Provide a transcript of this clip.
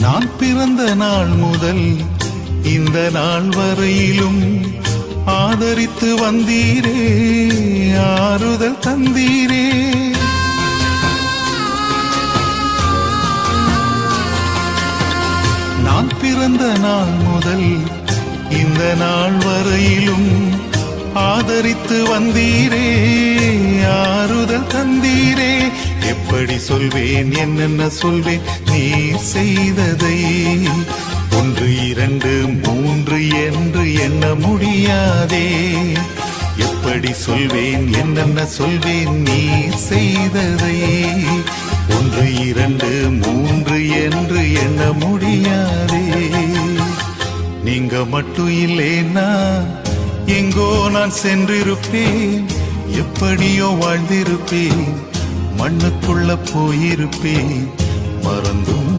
நான் பிறந்த நாள் முதல் இந்த நாள் வரையிலும் ஆதரித்து வந்தீரே, ஆறுதல் தந்தீரே. நான் பிறந்த நாள் முதல் இந்த நாள் வரையிலும் ஆதரித்து வந்தீரே, ஆறுதல் தந்தீரே. எப்படி சொல்வேன், என்னென்ன சொல்வேன் நீர் செய்ததை? 1 2 3 என்று எண்ண முடியாதே. எப்படி சொல்வேன், என்னென்ன சொல்வேன் நீர் செய்ததை? 1 2 3 என்று எண்ண முடியாதே. நீங்க மட்டும் இல்லேன்னா எங்கோ நான் சென்றிருப்பேன், எப்படியோ வாழ்ந்திருப்பேன், மண்ணுக்குள்ள போயிருப்பேன், மறந்தும்